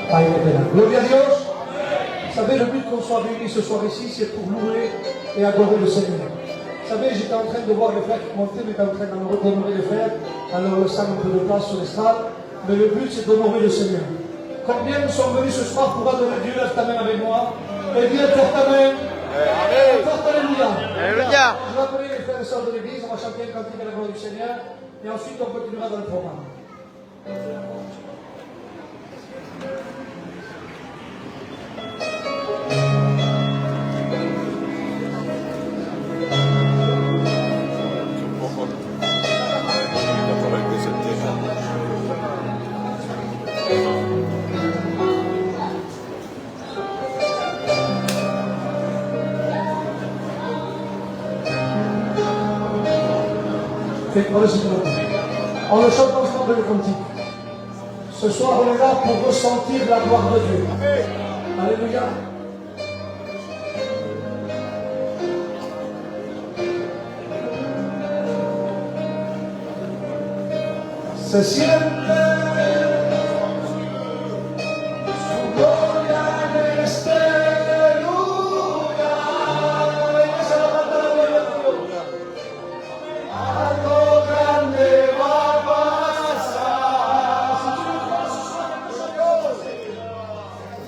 Padre éternel. Gloria a Dios. Vous savez, le but qu'on soit réunis ce soir ici, c'est pour louer et adorer le Seigneur. Vous savez, j'étais en train de voir les frères qui montaient, mais j'étais en train d'honorer les frères. Alors, ça a un peu de place sur l'estrade. Mais le but, c'est d'honorer le Seigneur. Combien nous sommes venus ce soir pour adorer Dieu? Lève ta main avec moi. Et dis porte ta main. Amen. Porte alléluia. Alléluia. Je vais appeler les frères et sœurs de l'église. On va chanter un cantique à la gloire du Seigneur. Et ensuite, on continuera dans le programme. On le chante ensemble le cantique. Ce soir, on est là pour ressentir la gloire de Dieu. Alléluia. Se siente su gloria en este lugar. Esa es la parte de la gloria de Dios. Algo grande va a pasar.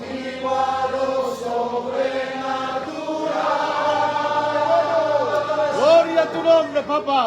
Vivo a lo sobrenatural. Gloria a tu nombre, papá.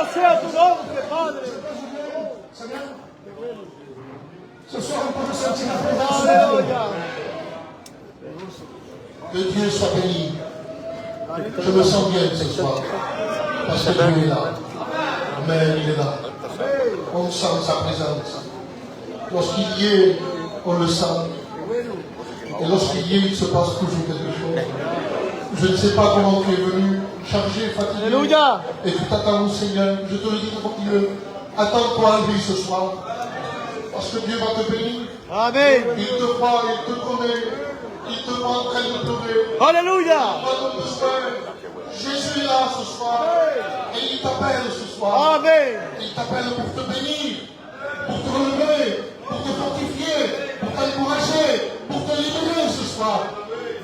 sea tu nombre, Padre. Ça vient? Ce soir, on peut sentir la présence de Dieu. Aleluya. Que Dieu soit béni. Je me sens bien ce soir. Parce que Dieu est là. Amen, il est là. On sent sa présence. Lorsqu'il y est, on le sent. Et lorsqu'il y est, il se passe toujours quelque chose. Je ne sais pas comment tu es venu, chargé, fatigué. Alléluia. Et tu t'attends au Seigneur. Je te le dis devant Dieu. Attends-toi à lui ce soir. Parce que Dieu va te bénir. Amen. Il te voit, il te connaît. Il te voit en train de pleurer. Alléluia. Pas de besoin. Jésus est là ce soir. Et il t'appelle ce soir. Amen. Il t'appelle pour te bénir, pour te relever, pour te fortifier, pour t'encourager, pour te libérer ce soir.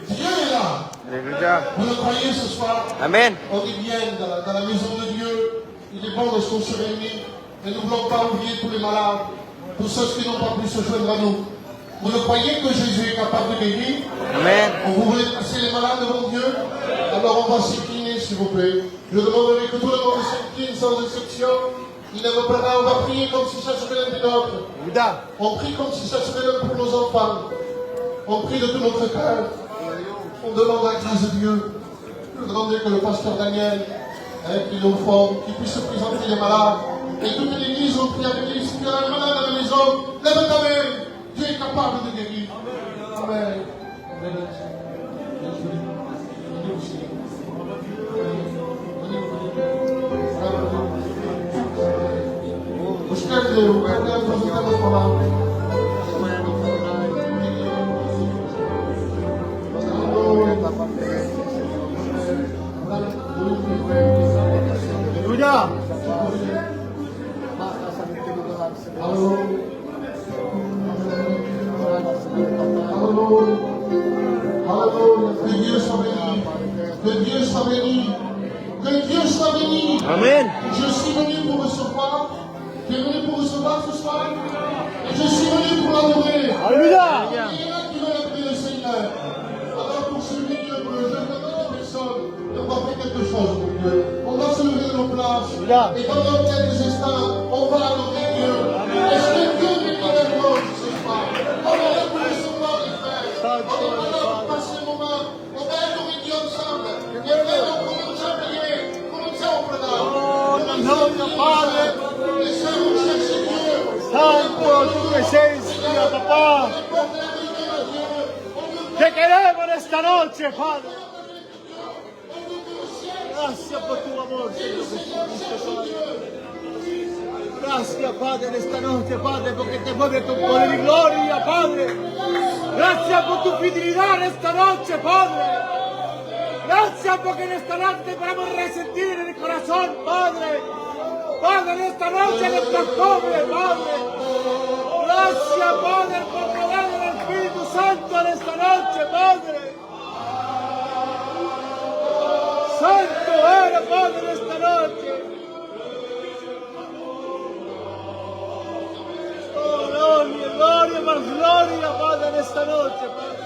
Dieu est là. Alléluia. Vous le croyez ce soir? Amen. On est bien dans la maison de Dieu. Il est bon lorsqu'on se réunit. Mais nous ne voulons pas oublier tous les malades, tous ceux qui n'ont pas pu se joindre à nous. Vous le croyez que Jésus est capable de guérir? Amen. Vous voulez passer les malades devant Dieu? Alors on va s'incliner, s'il vous plaît. Je demanderai que tout le monde s'incline sans exception. Il ne pas, on va prier comme si ça serait l'un des nôtres. On prie comme si ça serait l'un pour nos enfants. On prie de tout notre cœur. On demande la grâce de Dieu. Je demanderai que le pasteur Daniel, qui nous forme, qui puisse se présenter les malades. Et toute l'église, on prie avec lui. Si tu as un malade à la maison, lève ta main. Dieu est capable de guérir. Amen. Aleluya. Que Dieu soit béni. Que Dieu soit béni. Que Dieu soit béni. Amen. Je suis venu pour recevoir. Tu es venu pour recevoir ce soir. Et je suis venu pour l'adorer. Alléluia. Il y en a qui veulent appeler le Seigneur. Alors pour servir Dieu, pour le jeune de personne, on va faire quelque chose pour Dieu. On va se lever de nos places. Et pendant quelques instants, on va adorer Dieu. Est-ce que Dieu bénit les monde ce soir? On est là pour recevoir les frères. On est là pour passer un moment. On va adorer Dieu ensemble. Les frères, on commence à prier. Cominciamo a pregare. Alléluia, Padre. Les sœurs, on cherche Dieu. Santo, tu presencia, papá. Te queremos en esta noche, Padre. Gracias por tu amor, Señor Jesucristo, Padre. Gracias, Padre, en esta noche, Padre, porque te mueve con poder y gloria, Padre. Gracias por tu fidelidad en esta noche, Padre. Gracias porque en esta noche podemos resentir en el corazón, Padre. Padre, en esta noche nuestros jóvenes, Padre. Gracias, Padre, por poder del Espíritu Santo en esta noche, Padre. Santo eres, Padre, en esta noche. Oh, gloria, gloria, más gloria, Padre, en esta noche, Padre.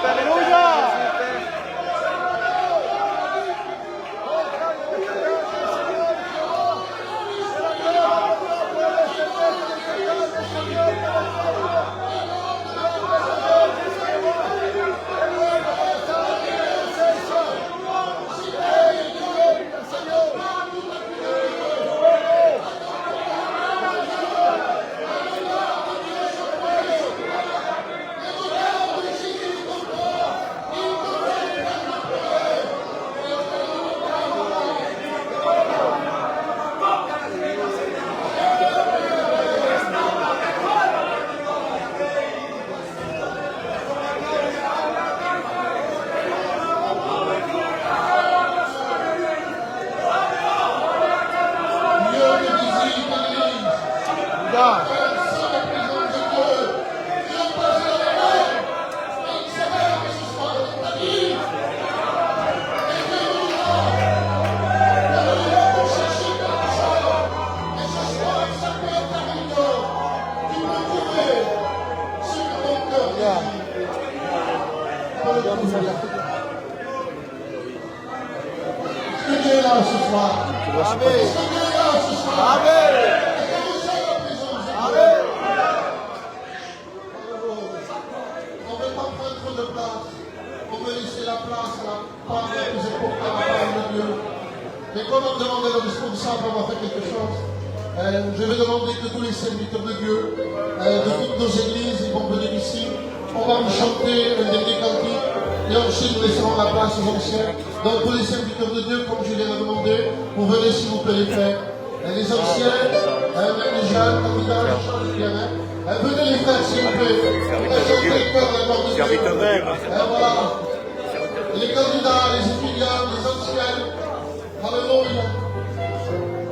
Aleluya. Dieu est là ce soir. Amen. Amen. Amen. On ne veut pas prendre trop de place. On veut laisser la place à la parole la plus importante, la parole de Dieu. Mais comme on demandait le responsable d'avoir fait quelque chose, je vais demander que tous les serviteurs de Dieu, de toutes nos églises, ils vont venir ici. On va nous chanter un dernier cantique et ensuite nous laisserons la place aux anciens. Donc pour les serviteurs de Dieu, comme je l'ai demandé, vous venez s'il vous plaît les frères. Les anciens, même les jeunes, candidats, je change bien. Venez les frères s'il vous plaît. On va chanter le cœur de la gloire de Dieu. Voilà. Les candidats, les étudiants, les anciens. Alléluia.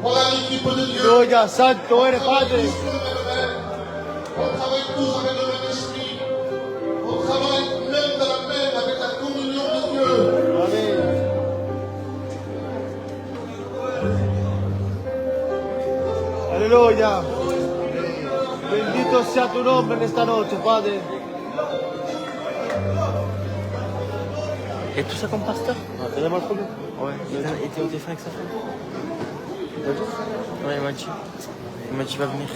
Voilà l'équipe de Dieu. Aleluya. Santo eres Padre. On travaille tous avec le même esprit. On travaille même dans la main avec la communion de Dieu. Amén. Aleluya. Bendito sea tu nombre en esta noche, Padre. Et tout ça comme pasteur? T'as mal problème? Ouais, il était au téléphone avec sa femme. Ouais, il m'a dit. Il m'a dit, va venir.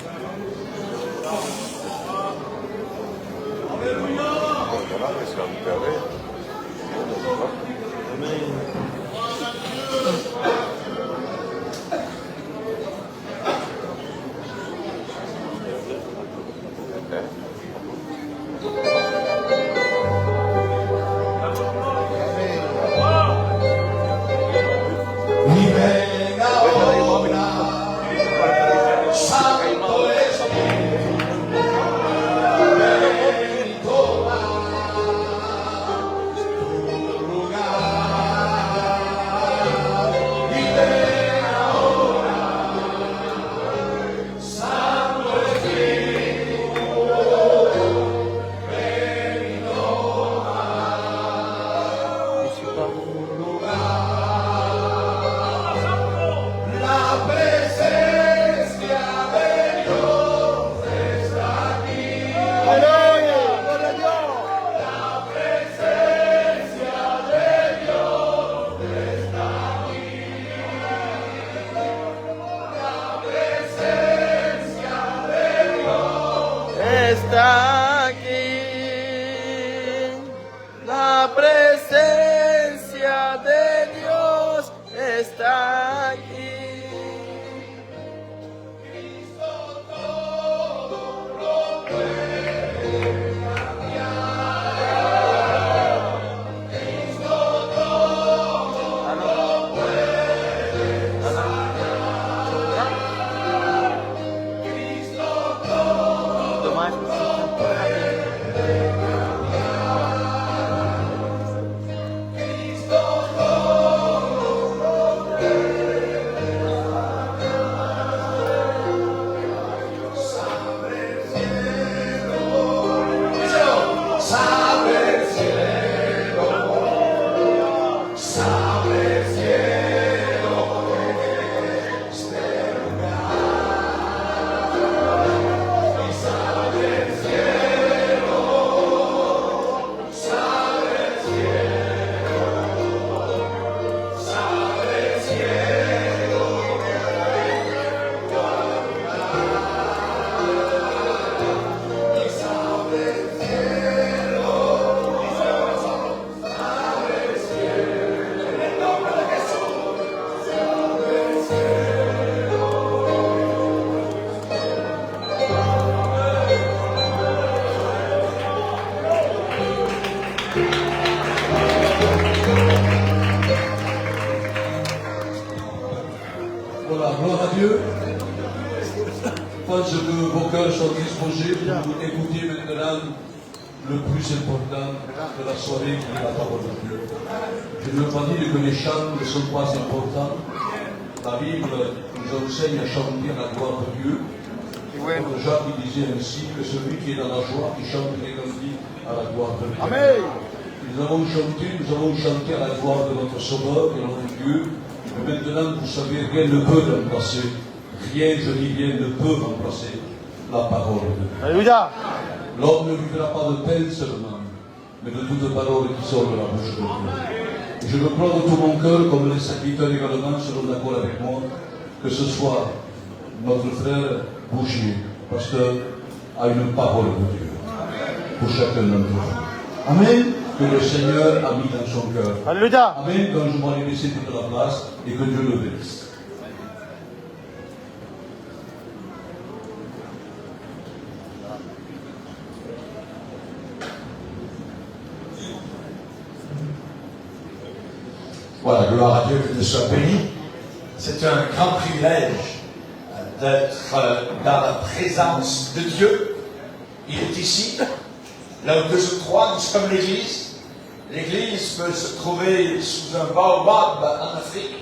Está aquí la presencia de Dios, está aquí. Tomás, pense que vos cœurs sont disposés pour écouter maintenant le plus important de la soirée qui est la parole de Dieu. Je ne veux pas dire que les chants ne sont pas importants. La Bible nous enseigne à chanter à la gloire de Dieu. Comme Jacques disait ainsi que celui qui est dans la joie, qui chante les cantiques à la gloire de Dieu. Amen. Nous avons chanté à la gloire de notre Sauveur et notre Dieu. Mais maintenant, vous savez, rien ne peut remplacer. Rien, je dis rien, ne peut remplacer la parole de Dieu. Alléluia. L'homme ne vivra pas de pain seulement, mais de toute parole qui sort de la bouche de Dieu. Et je le crois de tout mon cœur, comme les serviteurs également seront d'accord avec moi, que ce soit notre frère Bouchier, pasteur, a une parole de Dieu pour chacun d'entre vous. Amen. Que le Seigneur a mis dans son cœur. Alléluia. Amen. Donc je vais aller laisser toute la place et que Dieu le bénisse. Voilà, gloire à Dieu, que Dieu soit béni. C'est un grand privilège d'être dans la présence de Dieu. Il est ici. Là où 2 ou 3, nous sommes l'Église. L'Église peut se trouver sous un baobab en Afrique.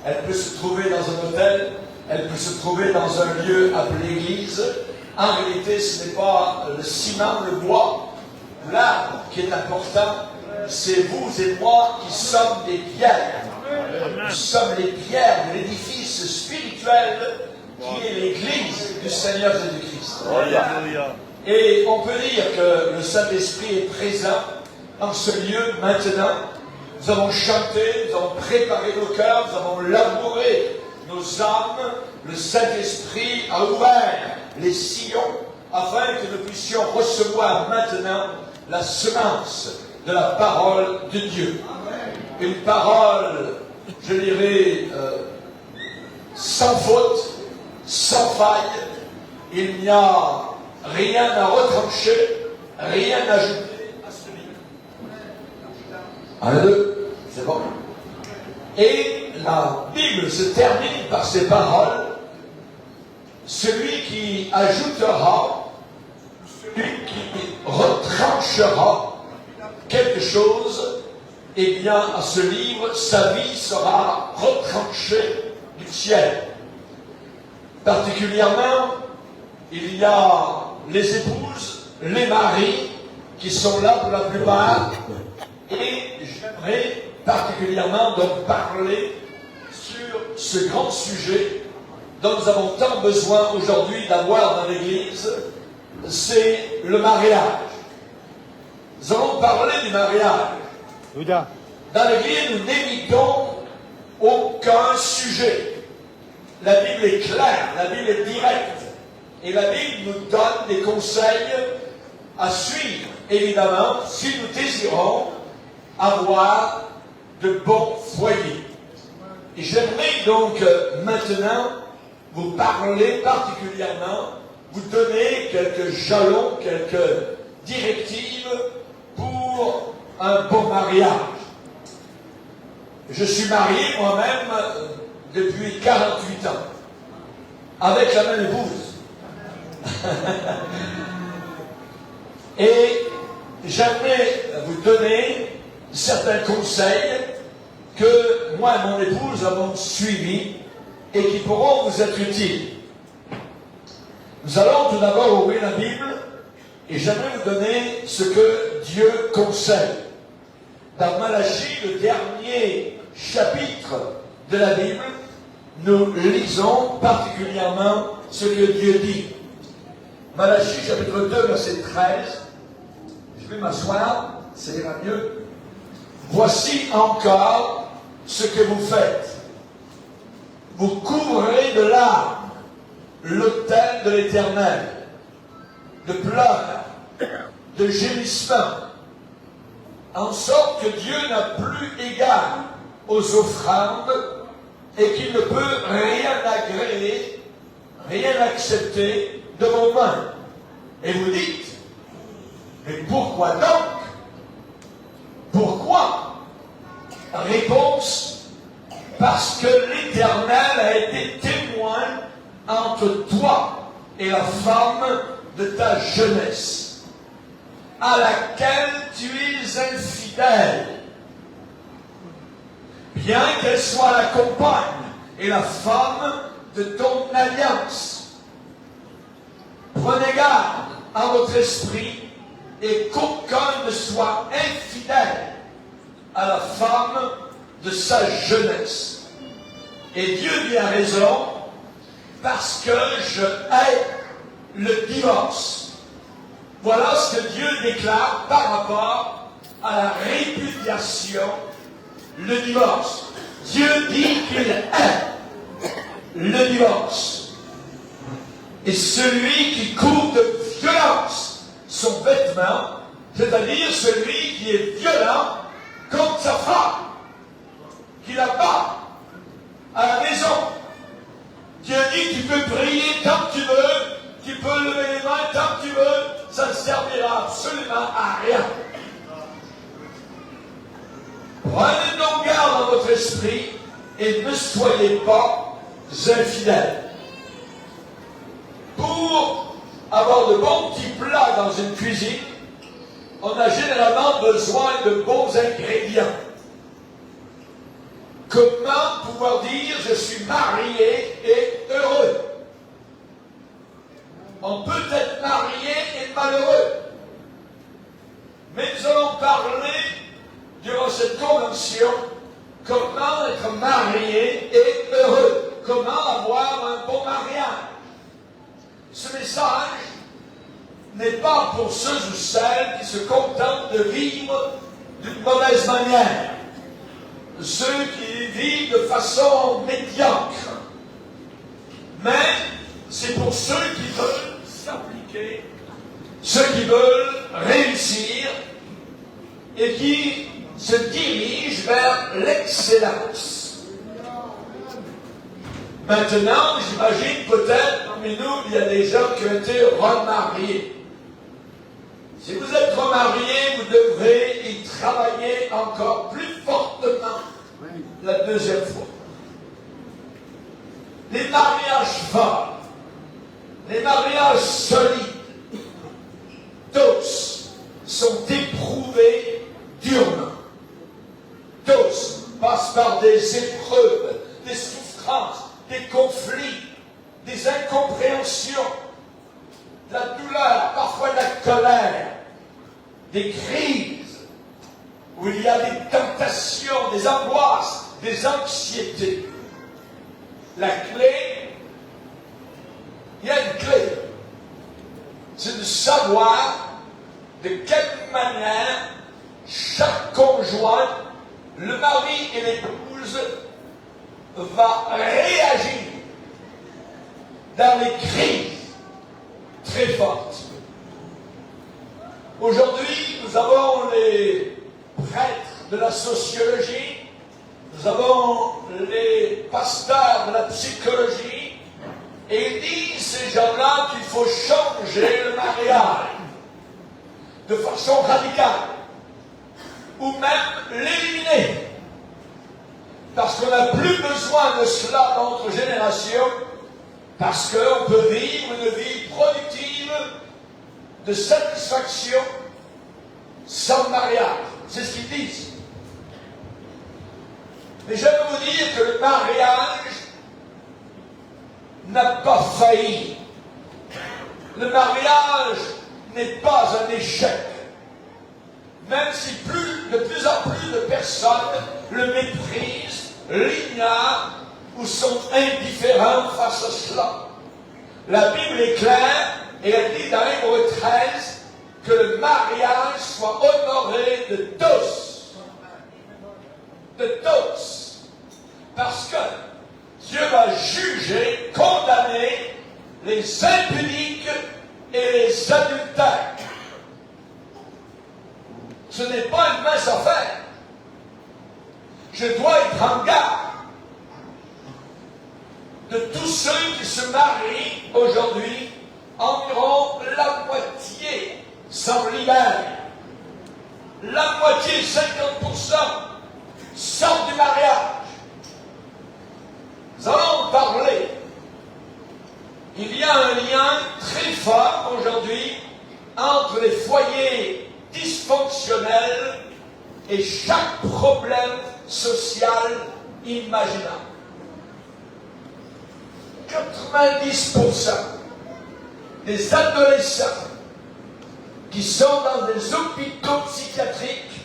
Elle peut se trouver dans un hôtel. Elle peut se trouver dans un lieu appelé Église. En réalité, ce n'est pas le ciment, le bois, l'arbre qui est important. C'est vous et moi qui sommes des pierres. Nous sommes les pierres de l'édifice spirituel qui est l'Église du Seigneur Jésus-Christ. Et on peut dire que le Saint-Esprit est présent en ce lieu maintenant. Nous avons chanté, nous avons préparé nos cœurs, nous avons labouré nos âmes. Le Saint-Esprit a ouvert les sillons afin que nous puissions recevoir maintenant la semence de la parole de Dieu. Une parole, je dirais, sans faute, sans faille. Il n'y a rien à retrancher, rien à ajouter à ce livre. Un, deux, c'est bon. Et la Bible se termine par ces paroles. Celui qui ajoutera, celui qui retranchera quelque chose, eh bien, à ce livre, sa vie sera retranchée du ciel. Particulièrement, il y a les épouses, les maris, qui sont là pour la plupart, et j'aimerais particulièrement donc parler sur ce grand sujet dont nous avons tant besoin aujourd'hui d'avoir dans l'Église, c'est le mariage. Nous allons parler du mariage. Dans l'Église, nous n'évitons aucun sujet. La Bible est claire, la Bible est directe. Et la Bible nous donne des conseils à suivre, évidemment, si nous désirons avoir de bons foyers. Et j'aimerais donc maintenant vous parler particulièrement, vous donner quelques jalons, quelques directives pour un bon mariage. Je suis marié moi-même depuis 48 ans, avec la même épouse. Et j'aimerais vous donner certains conseils que moi et mon épouse avons suivis et qui pourront vous être utiles. Nous allons tout d'abord ouvrir la Bible et j'aimerais vous donner ce que Dieu conseille. Dans Malachie, le dernier chapitre de la Bible, nous lisons particulièrement ce que Dieu dit. Malachie, chapitre 2, verset 13. Je vais m'asseoir, ça ira mieux. Voici encore ce que vous faites. Vous couvrez de larmes l'autel de l'Éternel, de pleurs, de gémissements, en sorte que Dieu n'a plus égard aux offrandes et qu'il ne peut rien agréer, rien accepter de vos mains. Et vous dites, mais pourquoi donc? Pourquoi? Réponse, parce que l'Éternel a été témoin entre toi est la femme de ta jeunesse, à laquelle tu es infidèle, bien qu'elle soit la compagne et la femme de ton alliance. Prenez garde à votre esprit et qu'aucun ne soit infidèle à la femme de sa jeunesse. Et Dieu lui a raison, parce que je hais le divorce. Voilà ce que Dieu déclare par rapport à la répudiation, le divorce. Dieu dit qu'il hait le divorce. Et celui qui couvre de violence son vêtement, c'est-à-dire celui qui est violent contre sa femme, qui la bat à la maison. Dieu dit, tu peux prier tant que tu veux, tu peux lever les mains tant que tu veux, ça ne servira absolument à rien. Prenez donc garde à votre esprit et ne soyez pas infidèles. Pour avoir de bons petits plats dans une cuisine, on a généralement besoin de bons ingrédients. Comment pouvoir dire je suis marié et heureux? On peut être marié et malheureux. Mais nous allons parler durant cette convention comment être marié et heureux. Comment avoir un bon mariage. Ce message n'est pas pour ceux ou celles qui se contentent de vivre d'une mauvaise manière. Ceux qui vivent de façon médiocre. Mais c'est pour ceux qui veulent s'appliquer, ceux qui veulent réussir et qui se dirigent vers l'excellence. Maintenant, j'imagine peut-être parmi nous, il y a des gens qui ont été remariés. Si vous êtes remarié, vous devrez y travailler encore plus fortement la deuxième fois. Les mariages forts, les mariages solides, tous sont éprouvés durement. Tous passent par des épreuves, des souffrances, des conflits, des incompréhensions, de la douleur, parfois de la colère, des crises, où il y a des tentations, des angoisses, des anxiétés. La clé, il y a une clé, c'est de savoir de quelle manière chaque conjoint, le mari et l'épouse, va réagir dans les crises très fortes. Aujourd'hui, nous avons les prêtres de la sociologie, nous avons les pasteurs de la psychologie, et ils disent, ces gens-là, qu'il faut changer le mariage de façon radicale, ou même l'éliminer, parce qu'on n'a plus besoin de cela dans notre génération, parce qu'on peut vivre une vie productive de satisfaction sans mariage. C'est ce qu'ils disent. Mais je veux vous dire que le mariage n'a pas failli. Le mariage n'est pas un échec. Même si de plus en plus de personnes le méprisent, l'ignorent ou sont indifférents face à cela. La Bible est claire et elle dit dans Hébreux 13 que le mariage soit honoré de tous. De tous. Parce que Dieu va juger, condamner les impudiques et les adultères. Ce n'est pas une mince affaire. Je dois être en garde de tous ceux qui se marient aujourd'hui. Environ la moitié s'en libèrent. La moitié, 50%, sortent du mariage. Nous allons parler Il y a un lien très fort aujourd'hui entre les foyers dysfonctionnels et chaque problème social imaginable. 90% des adolescents qui sont dans des hôpitaux psychiatriques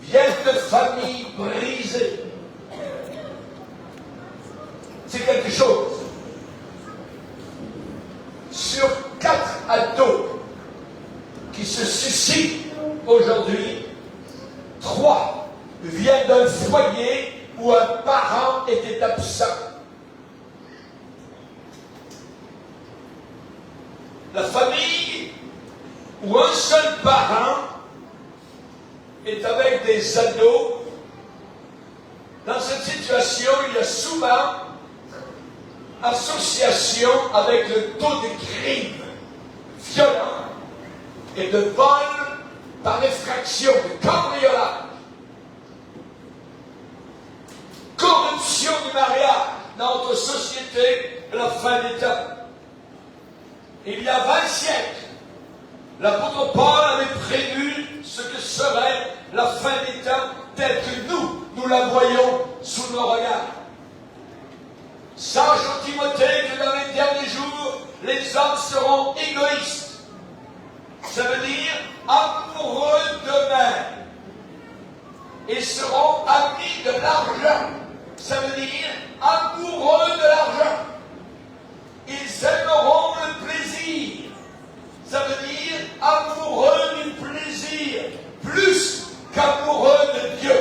viennent de familles brisées. C'est quelque chose. Sur 4 ados qui se suicident aujourd'hui, 3 viennent d'un foyer où un parent était absent. La famille où un seul parent est avec des ados, dans cette situation, il y a souvent association avec le taux de crime violent et de vol par effraction, de cambriolage, corruption du mariage dans notre société de la fin des temps. Il y a 20 siècles, l'apôtre Paul avait prévu ce que serait la fin des temps telle que nous la voyons sous nos regards. Sache au Timothée que dans les derniers jours, les hommes seront égoïstes. Ça veut dire amoureux d'eux-mêmes. Et seront amis de l'argent. Ça veut dire amoureux de l'argent. Ils aimeront le plaisir. Ça veut dire amoureux du plaisir, plus qu'amoureux de Dieu.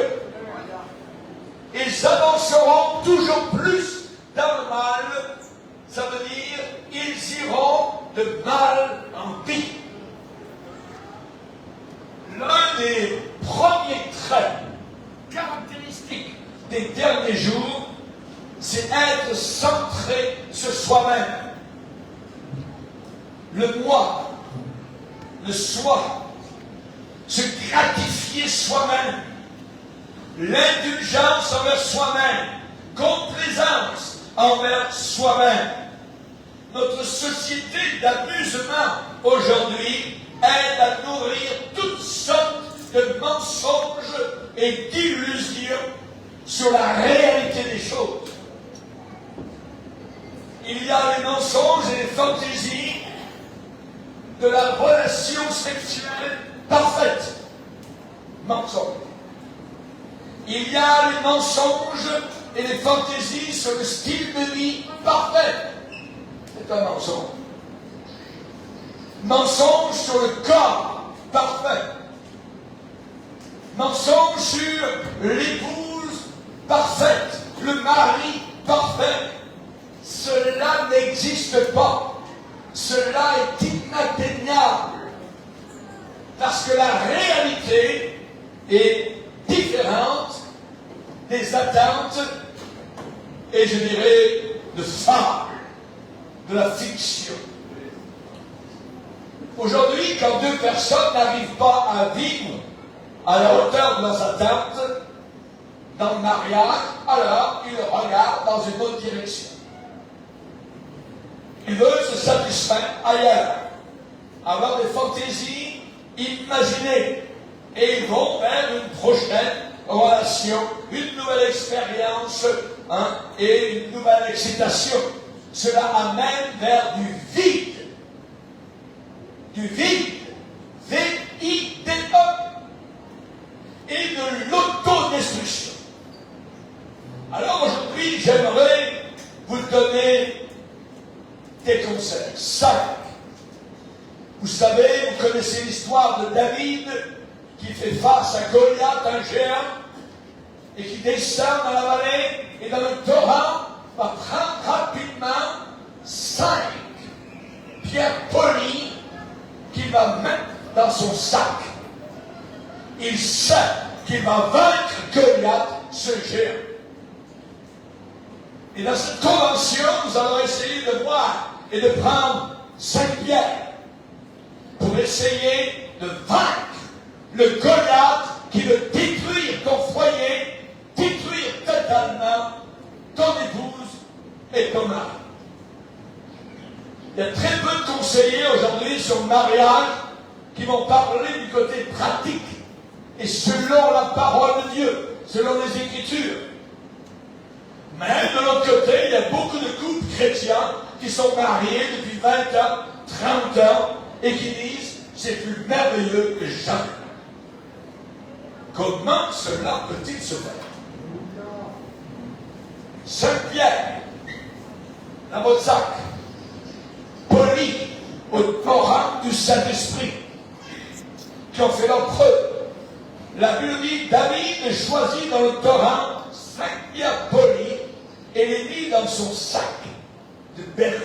Ils avanceront toujours plus dans le mal. Ça veut dire ils iront de mal en pire. L'un des premiers traits caractéristiques des derniers jours, c'est être centré sur soi-même. Le moi, le soi, se gratifier soi-même, l'indulgence envers soi-même, complaisance envers soi-même. Notre société d'amusement aujourd'hui aide à nourrir toutes sortes de mensonges et d'illusions sur la réalité des choses. Il y a les mensonges et les fantaisies de la relation sexuelle parfaite. Mensonge. Il y a les mensonges et les fantaisies sur le style de vie parfait. C'est un mensonge. Mensonge sur le corps parfait. Mensonge sur l'épouse parfaite, le mari parfait. Cela n'existe pas. Cela est inatteignable. Parce que la réalité est différente des attentes et je dirais de fable, de la fiction. Aujourd'hui, quand 2 personnes n'arrivent pas à vivre à la hauteur de leurs attentes dans le mariage, alors ils regardent dans une autre direction. Ils veulent se satisfaire ailleurs, avoir des fantaisies imaginées, et ils vont vers une prochaine relation, une nouvelle expérience et une nouvelle excitation. Cela amène vers du vide. Du vide, V-I-D-E, et de l'autodestruction. Alors aujourd'hui, j'aimerais vous donner des conseils. 5. Vous savez, vous connaissez l'histoire de David qui fait face à Goliath, un géant, et qui descend dans la vallée et dans le torrent va prendre rapidement 5 pierres polies qu'il va mettre dans son sac. Il sait qu'il va vaincre Goliath, ce géant. Et dans cette convention, nous allons essayer de voir et de prendre 5 pierres pour essayer de vaincre le Goliath qui veut détruire ton foyer, détruire totalement ton épouse et ton mari. Il y a très peu de conseillers aujourd'hui sur le mariage qui vont parler du côté pratique et selon la parole de Dieu, selon les Écritures. Mais de l'autre côté, il y a beaucoup de couples chrétiens qui sont mariés depuis 20 ans, 30 ans et qui disent c'est plus merveilleux que jamais. Comment cela peut-il se faire? Saint Pierre, dans votre sac, poli au Torah du Saint-Esprit, qui ont fait leur preuve. La Bible dit David choisit dans le Torah 5 pierres polies et les mit dans son sac de berge.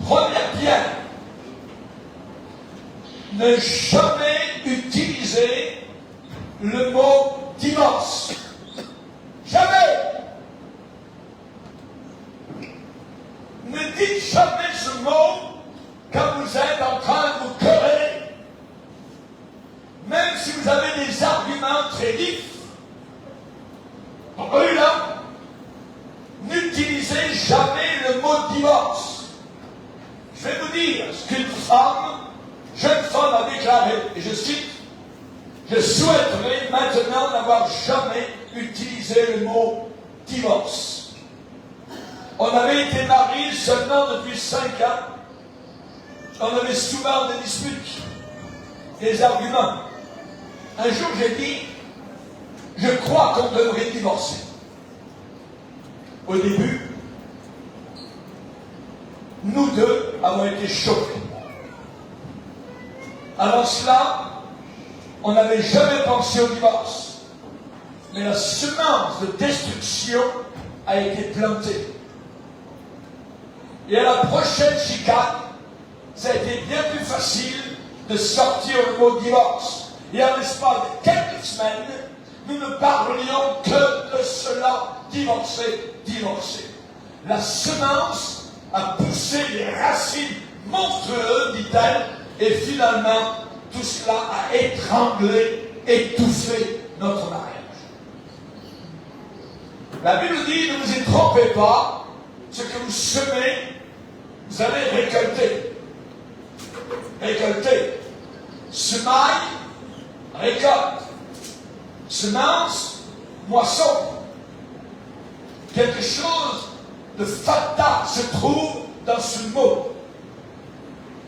Première pierre, ne jamais utiliser le mot divorce. Jamais. Ne dites jamais ce mot quand vous êtes en train de vous quereller. Même si vous avez des arguments très vifs. Brûlants, n'utilisez jamais le mot divorce. Je vais vous dire ce qu'une jeune femme a déclaré, et je cite, je souhaiterais maintenant n'avoir jamais utilisé le mot divorce. On avait été mariés seulement depuis 5 ans. On avait souvent des disputes, des arguments. Un jour, j'ai dit, je crois qu'on devrait divorcer. Au début, nous deux avons été choqués. Avant cela, on n'avait jamais pensé au divorce. Mais la semence de destruction a été plantée. Et à la prochaine chicane, ça a été bien plus facile de sortir le mot divorce. Et en l'espace de quelques semaines, nous ne parlions que de cela, divorcer, divorcer. La semence a poussé des racines monstrueuses, dit-elle, et finalement, tout cela a étranglé, étouffé notre mariage. La Bible dit, ne vous y trompez pas, ce que vous semez, vous allez récolter. Récolter. Semaille, récolte. Semence, moisson. Quelque chose de fatal se trouve dans ce mot.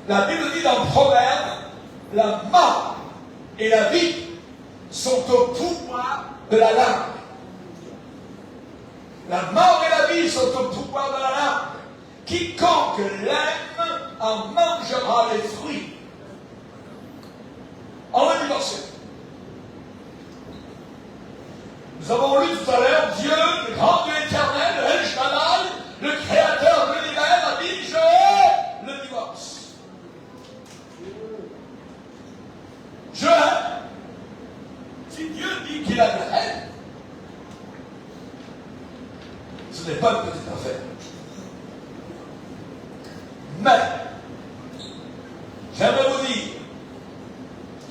La Bible dit dans Proverbe, la mort et la vie sont au pouvoir de la langue. La mort et la vie sont au pouvoir de la langue. Quiconque l'aime en mangera les fruits. On va divorcer. Nous avons lu tout à l'heure, Dieu, le grand Dieu éternel, le El Shaddai, le créateur de l'univers, a dit, je hais le divorce. Je hais. Si Dieu dit qu'il a de la haine, ce n'est pas une petite affaire. Mais, j'aimerais vous dire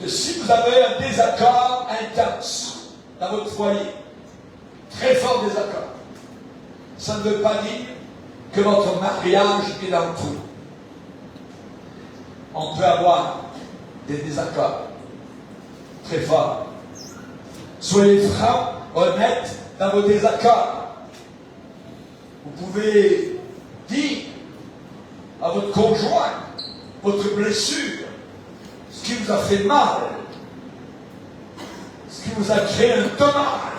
que si vous avez un désaccord intense dans votre foyer, très fort désaccord, ça ne veut pas dire que votre mariage est dans le trou. On peut avoir des désaccords très forts. Soyez francs, honnêtes dans vos désaccords. Vous pouvez dire à votre conjoint votre blessure, ce qui vous a fait mal, ce qui vous a créé un dommage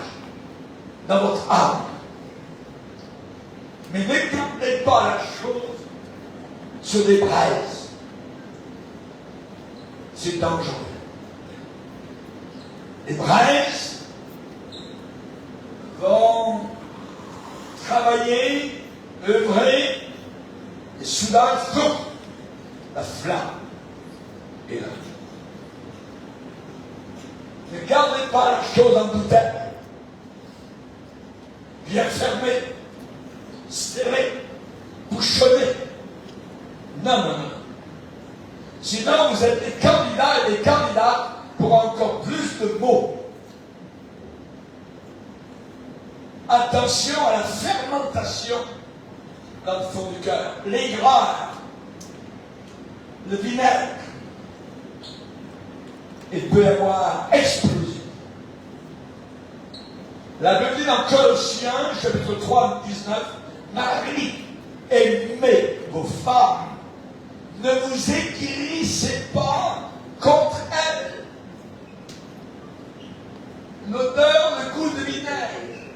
dans votre âme. Mais n'écoutez pas la chose sur des braises. C'est dangereux. Les braises vont travailler, œuvrer, et soudain, la flamme est là. Ne gardez pas la chose en bouteille. Bien fermée, serrée, bouchonnée. Non, non, non. Sinon, vous êtes des candidats et des candidates pour encore plus de mots. Attention à la fermentation dans le fond du cœur. L'aigreur, le vinaigre, il peut y avoir explosion. La Bible dit dans Colossiens, chapitre 3, 19, Marie, aimez vos femmes, ne vous aigrissez pas contre elles. L'odeur, le goût de vinaigre,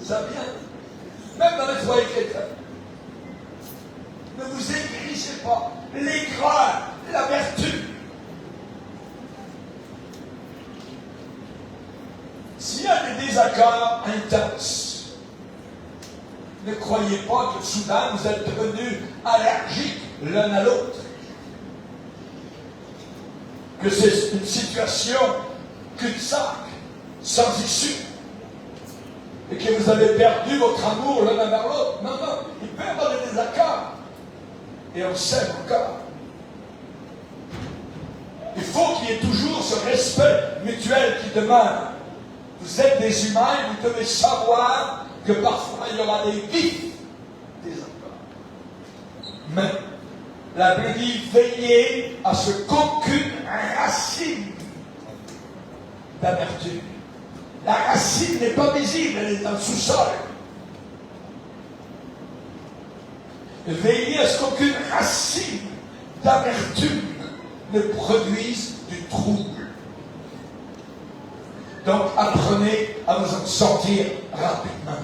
ça vient, même dans les foyers chrétiens. Ne vous aigrissez pas. L'aigreur, la vertu. S'il y a des désaccords intenses, ne croyez pas que soudain vous êtes devenus allergiques l'un à l'autre. Que c'est une situation cul-de-sac, sans issue. Et que vous avez perdu votre amour l'un envers l'autre. Non, non, il peut y avoir des désaccords. Et on s'aime encore. Il faut qu'il y ait toujours ce respect mutuel qui demeure. Vous êtes des humains et vous devez savoir que parfois il y aura des vifs désaccords. Mais la Bible dit veillez à ce qu'aucune racine d'amertume. La racine n'est pas visible, elle est dans le sous-sol. Veillez à ce qu'aucune racine d'amertume ne produise du trouble. Donc apprenez à vous en sortir rapidement.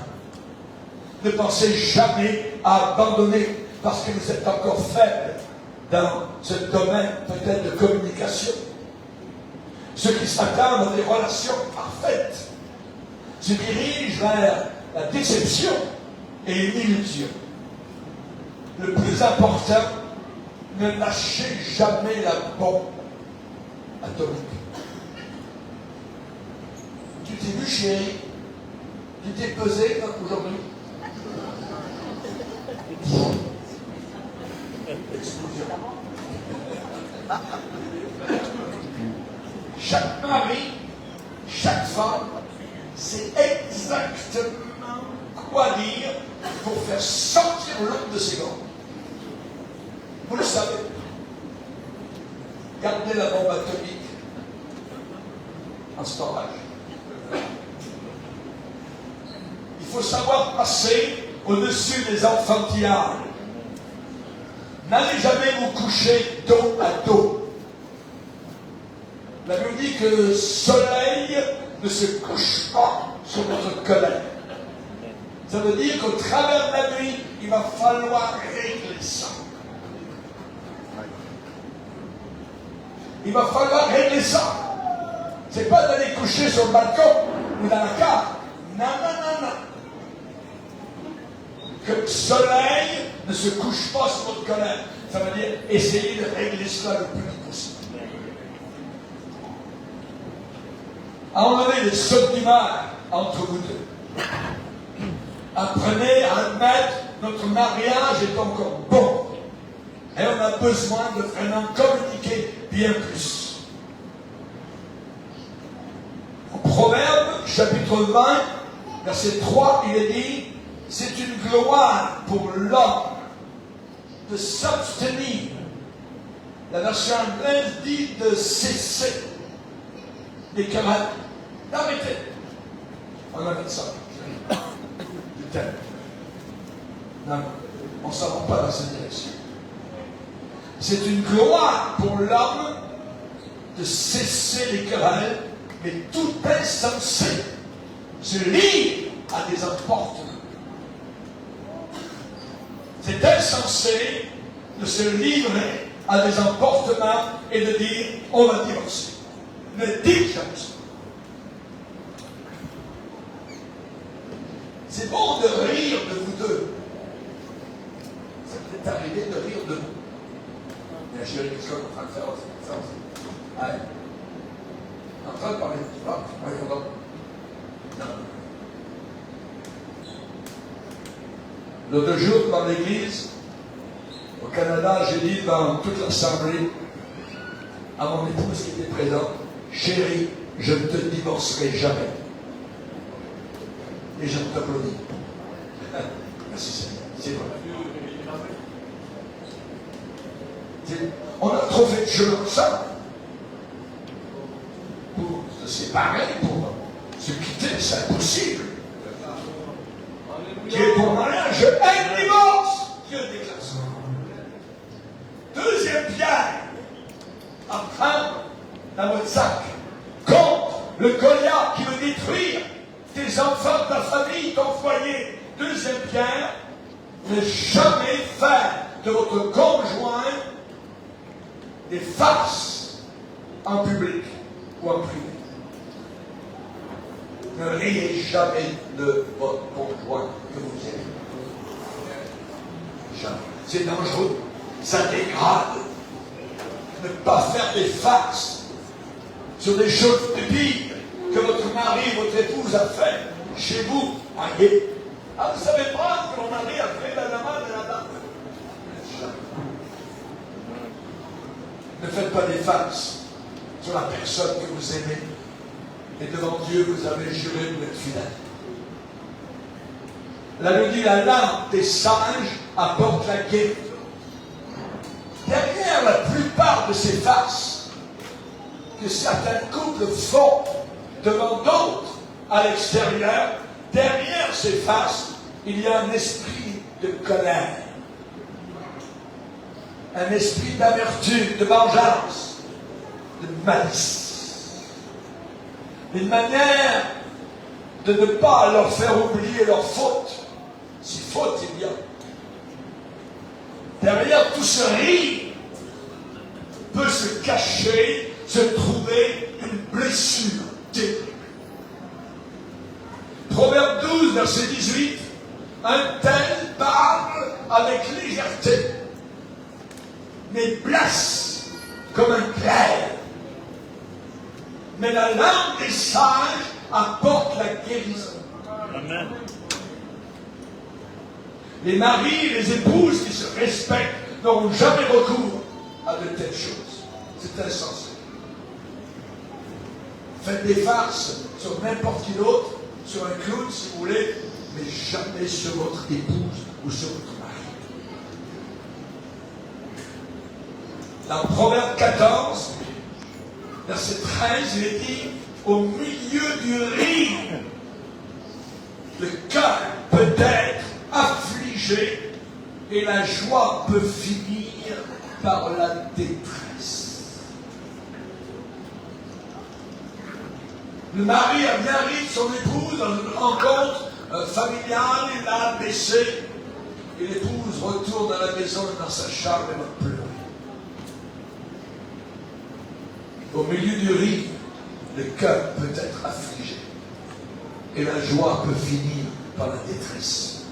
Ne pensez jamais à abandonner parce que vous êtes encore faible dans ce domaine peut-être de communication. Ceux qui s'attendent à des relations parfaites se dirigent vers la déception et l'illusion. Le plus important, ne lâchez jamais la bombe atomique. Tu t'es vu, chérie? Tu t'es pesé aujourd'hui? Explosion. Chaque mari, chaque femme, sait exactement quoi dire pour faire sortir l'homme de ses gonds. Vous le savez. Gardez la bombe atomique en storage. Il faut savoir passer au-dessus des enfantillages. N'allez jamais vous coucher dos à dos. La Bible dit que le soleil ne se couche pas sur notre colère. Ça veut dire qu'au travers de la nuit, il va falloir régler ça. Il va falloir régler ça. C'est pas d'aller coucher sur le balcon ou dans la cave. Non, non, non, non. Que le soleil ne se couche pas sur votre colère. Ça veut dire essayer de régler cela le plus vite possible. Enlevez les sautes d'humeur entre vous deux. Apprenez à admettre notre mariage est encore bon. Et on a besoin de vraiment communiquer bien plus. Au Proverbe, chapitre 20, verset 3, il est dit, c'est une gloire pour l'homme de s'abstenir. La version anglaise dit de cesser des querelles. D'arrêter. On arrête ça. Du thème. Non, on ne s'en va pas dans cette direction. C'est une gloire pour l'homme de cesser les querelles, mais tout insensé se livre à des emportements. C'est insensé de se livrer à des emportements et de dire on va divorcer. Ne dites jamais ça. C'est bon de rire de vous deux. Ça peut être arrivé de rire de vous. Mais chérie, qu'est-ce qu'on est en train de faire aussi? Allez. En train de parler. Voyons donc. Non. L'autre jour, dans l'église, au Canada, j'ai dit dans toute l'assemblée à mon épouse qui était présente, chérie, je ne te divorcerai jamais. Et je t'applaudis. Merci Seigneur. C'est vrai. On a trop fait de chemin ensemble pour se séparer, pour se quitter, c'est impossible. Qui est pour mariage, je hais le divorce. Dieu déclare ça. Deuxième pierre à prendre dans votre sac contre le Goliath qui veut détruire tes enfants, ta famille, ton foyer. Deuxième pierre, ne jamais faire de votre conjoint des farces en public ou en privé. Ne riez jamais de votre conjoint que vous aimez. Jamais. C'est dangereux. Ça dégrade. Ne pas faire des farces sur des choses stupides que votre mari, votre épouse a fait chez vous. Voyez. Ah, vous savez pas que mon mari a fait la main de la dame. Ne faites pas des farces sur la personne que vous aimez. Et devant Dieu, vous avez juré de être fidèle. Là, nous dit, la lampe des sages apporte la guérison. Derrière la plupart de ces farces que certains couples font devant d'autres à l'extérieur, derrière ces farces, il y a un esprit de colère, un esprit d'amertume, de vengeance, de malice. Une manière de ne pas leur faire oublier leurs fautes, si faute il y a. Derrière tout ce rire peut se cacher, se trouver une blessure terrible. Proverbe 12, verset 18, un tel parle avec légèreté, mais blesse comme un glaive. Mais la langue des sages apporte la guérison. Amen. Les maris et les épouses qui se respectent n'auront jamais recours à de telles choses. C'est insensé. Faites des farces sur n'importe qui d'autre, sur un clown si vous voulez, mais jamais sur votre épouse ou sur votre mari. Dans Proverbe 14, verset 13, il est dit, au milieu du rire, le cœur peut être affligé et la joie peut finir par la détresse. Le mari a bien ri de son épouse dans une rencontre familiale, il l'a abaissé, et l'épouse retourne à la maison dans sa chambre et va pleurer. Au milieu du rire, le cœur peut être affligé et la joie peut finir par la détresse.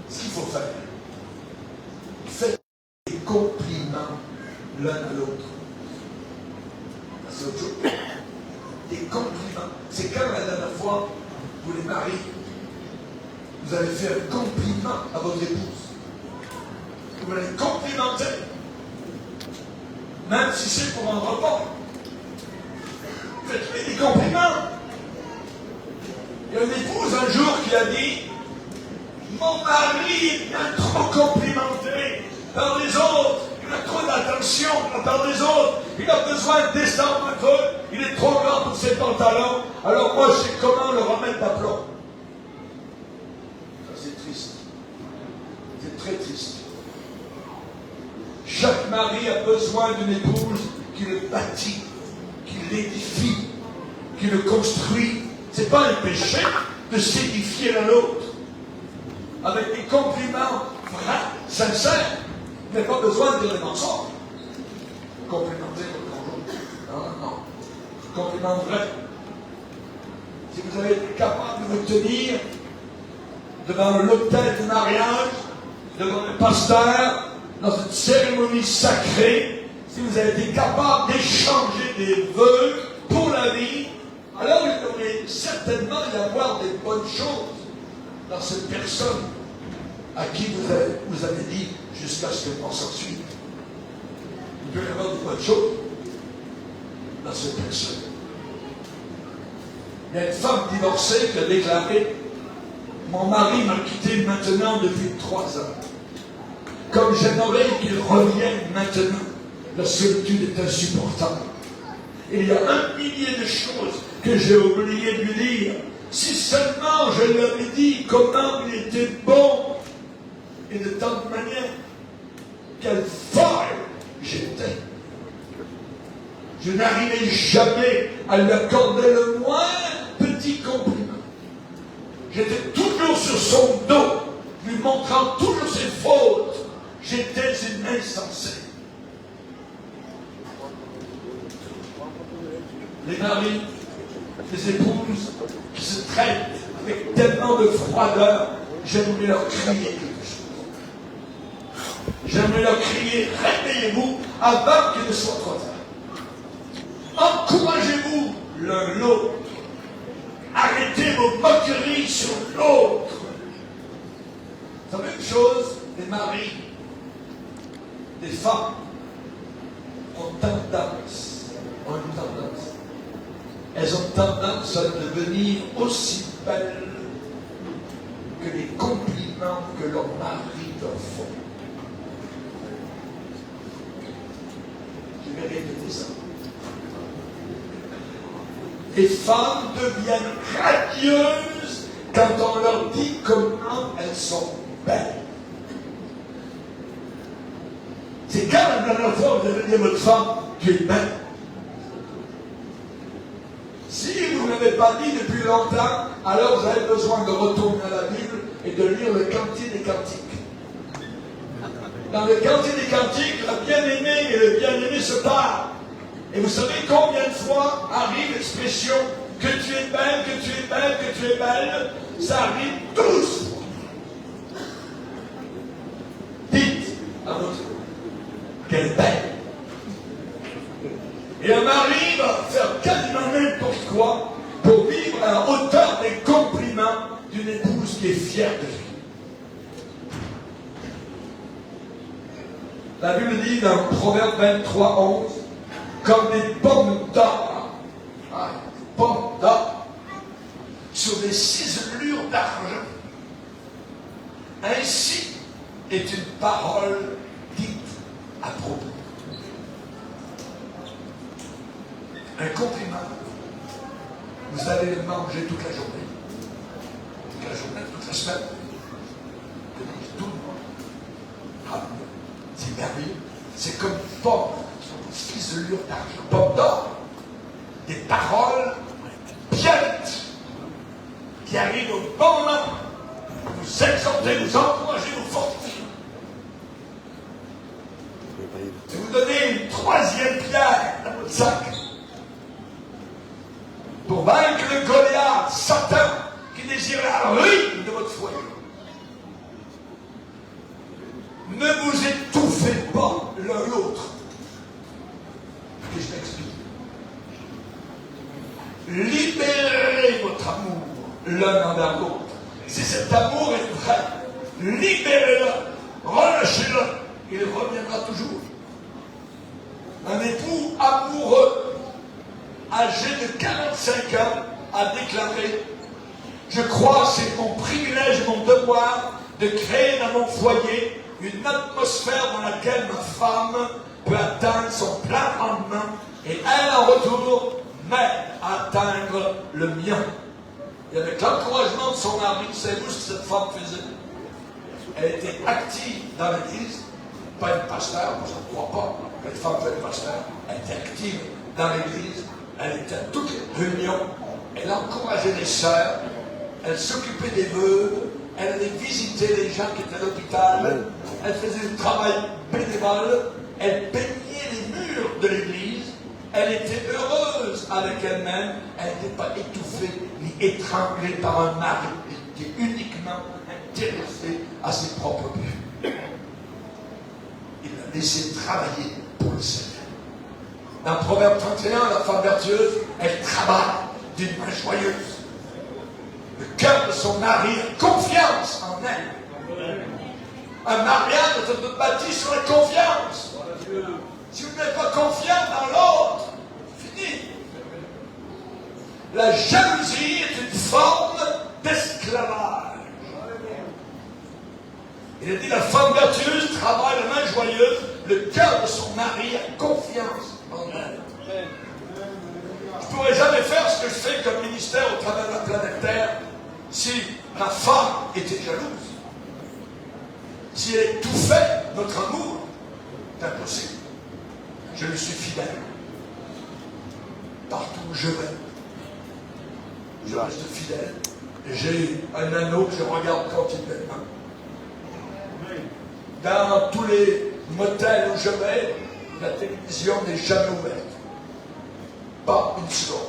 Ce qu'il faut faire, faites des compliments l'un à l'autre. C'est autre chose. Des compliments. C'est quand la dernière fois, vous les maris, vous avez fait un compliment à votre épouse. Vous l'avez complimenté. Même si c'est pour un repas. Faites-lui des compliments. Il y a une épouse un jour qui a dit, mon mari m'a trop complimenté par les autres, il a trop d'attention par les autres, il a besoin de descendre un peu, il est trop grand pour ses pantalons, alors moi je sais comment le remettre d'aplomb. Ça c'est triste. C'est très triste. Chaque mari a besoin d'une épouse qui le bâtit, qui l'édifie, qui le construit. Ce n'est pas un péché de s'édifier l'un l'autre. Avec des compliments vrais, sincères. Vous n'avez pas besoin de dire des mensonges. Complimenter votre conjoint. Non, non. Compliments vrais. Si vous avez été capable de vous tenir devant l'autel du mariage, devant le pasteur, dans une cérémonie sacrée, si vous avez été capable d'échanger des vœux pour la vie, alors il devrait certainement y avoir des bonnes choses dans cette personne à qui vous avez dit jusqu'à ce que l'on s'ensuive. Il peut y avoir des bonnes choses dans cette personne. Il y a une femme divorcée qui a déclaré « Mon mari m'a quitté maintenant depuis 3 ans. comme j'aimerais qu'il revienne maintenant. La solitude est insupportable. Il y a 1 millier de choses que j'ai oublié de lui dire. Si seulement je lui avais dit comment il était bon, et de tant de manière, quelle folle j'étais. Je n'arrivais jamais à lui accorder le moins petit compliment. J'étais toujours sur son dos, lui montrant toujours ses fautes. J'étais une insensée. Les maris, les épouses qui se traitent avec tellement de froideur, j'aimerais leur crier quelque chose. J'aimerais leur crier, réveillez-vous avant qu'il ne soit trop tard. Encouragez-vous l'un l'autre. Arrêtez vos moqueries sur l'autre. C'est la même chose, les maris, les femmes ont une tendance. Elles ont tendance à devenir aussi belles que les compliments que leur mari leur font. Je vais répéter ça. Les femmes deviennent radieuses quand on leur dit comment elles sont belles. C'est quand la dernière fois vous avez dit à votre femme, tu es belle. Si vous ne l'avez pas dit depuis longtemps, alors vous avez besoin de retourner à la Bible et de lire le Cantique des Cantiques. Dans le Cantique des Cantiques, la bien-aimée et le bien-aimé se parlent. Et vous savez combien de fois arrive l'expression que tu es belle, que tu es belle, que tu es belle? Ça arrive 12 fois. Dites à votre qu'elle est belle. Et un mari va faire quasiment n'importe quoi pour vivre à la hauteur des compliments d'une épouse qui est fière de lui. La Bible dit dans Proverbe 23, 11, comme des pommes d'or, pommes d'or, sur des ciselures d'argent. Ainsi est une parole dite à propos. Un compliment, vous allez le manger toute la journée. Toute la journée, toute la semaine. Tout le monde. C'est merveilleux. C'est comme une pomme, une fiselure d'argent. Pomme d'or. Des paroles piantes qui arrivent au bon moment. Vous exhortez, vous encouragez, vous fortifiez. Je vais vous donner une 3e pierre dans votre sac. Pour vaincre le Goliath, Satan, qui désire la ruine de votre foyer. Ne vous étouffez pas l'un l'autre. Et je m'explique. Libérez votre amour l'un envers l'autre. Si cet amour est vrai, libérez-le, relâchez-le, il reviendra toujours. Un époux amoureux, âgé de 45 ans, a déclaré « Je crois que c'est mon privilège et mon devoir de créer dans mon foyer une atmosphère dans laquelle ma femme peut atteindre son plein rendement et elle, en retour, m'aide à atteindre le mien. » Et avec l'encouragement de son mari, savez-vous ce que cette femme faisait? Elle était active dans l'église, pas une pasteur, moi je ne crois pas que cette femme soit une pasteur, elle était active dans l'église. Elle était à toutes les réunions, elle encourageait les sœurs, elle s'occupait des veuves, elle allait visiter les gens qui étaient à l'hôpital, elle faisait du travail bénévole, elle peignait les murs de l'église, elle était heureuse avec elle-même, elle n'était pas étouffée ni étranglée par un mari qui était uniquement intéressé à ses propres buts. Il l'a laissé travailler pour le Seigneur. Dans Proverbe 31, la femme vertueuse, elle travaille d'une main joyeuse. Le cœur de son mari a confiance en elle. Un mariage doit être bâti sur la confiance. Si vous n'êtes pas confiant dans l'autre, fini. La jalousie est une forme d'esclavage. Il a dit la femme vertueuse travaille le cœur de son mari a confiance en elle. Je ne pourrais jamais faire ce que je fais comme ministère au travers de la planète Terre si ma femme était jalouse. Si elle étouffait notre amour, c'est impossible. Je lui suis fidèle. Partout où je vais, je reste fidèle. Et j'ai un anneau que je regarde continuellement. Dans tous les motels où je vais, la télévision n'est jamais ouverte. Pas une seconde.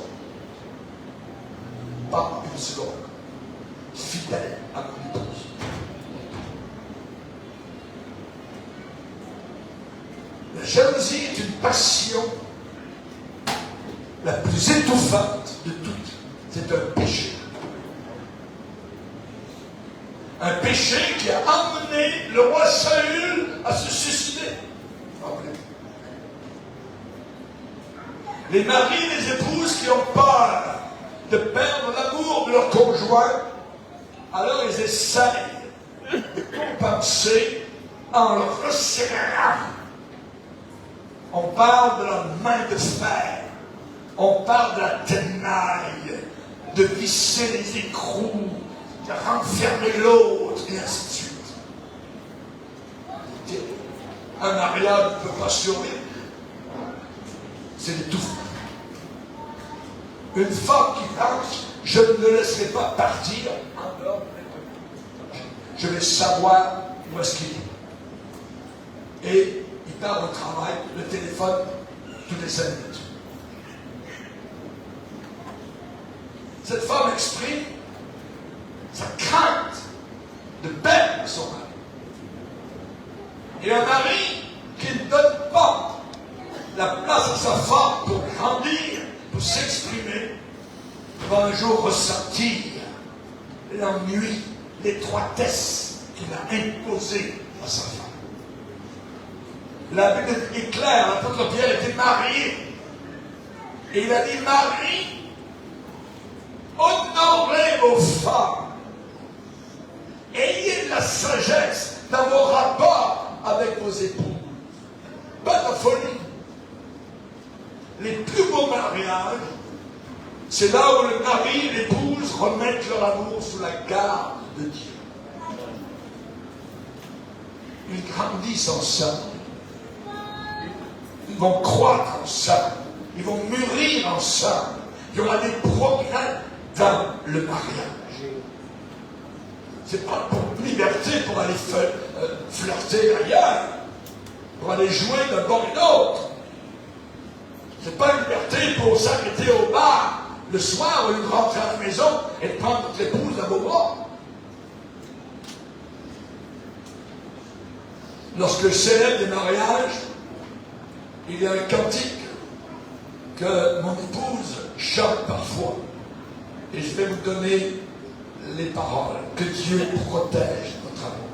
Pas une seconde. Fidèle à mon épouse. La jalousie est une passion la plus étouffante de toutes. C'est un péché. Un péché qui a amené le roi Saül à se suicider. Les maris et les épouses qui ont peur de perdre l'amour de leur conjoint, alors ils essayent de compenser en le resserrant. On parle de la main de fer, on parle de la tenaille, de visser les écrous, de renfermer l'autre, et ainsi de suite. Un mariage ne peut pas survivre. C'est l'étouffement. Une femme qui pense, je ne le laisserai pas partir en dehors de l'époque. Je vais savoir où est-ce qu'il est. Et il part au travail, le téléphone, toutes les 5 minutes. Cette femme exprime sa crainte de perdre son mari. Et un mari qui ne donne pas la place à sa femme pour grandir, pour s'exprimer, va un jour ressentir l'ennui, l'étroitesse qu'il a imposée à sa femme. La Bible est claire, l'apôtre Pierre était marié. Et il a dit, Marie, honorez vos femmes. Ayez de la sagesse dans vos rapports avec vos épouses. Pas de folie. Les plus beaux mariages, c'est là où le mari et l'épouse remettent leur amour sous la garde de Dieu. Ils grandissent ensemble. Ils vont croître ensemble. Ils vont mûrir ensemble. Il y aura des progrès dans le mariage. C'est pas pour liberté pour aller flirter ailleurs, pour aller jouer d'un bord et d'autre. C'est pas une liberté pour s'arrêter au bar le soir ou de rentrer à la maison et de prendre votre épouse dans vos bras. Lorsque je célèbre des mariages, il y a un cantique que mon épouse chante parfois. Et je vais vous donner les paroles. Que Dieu protège notre amour.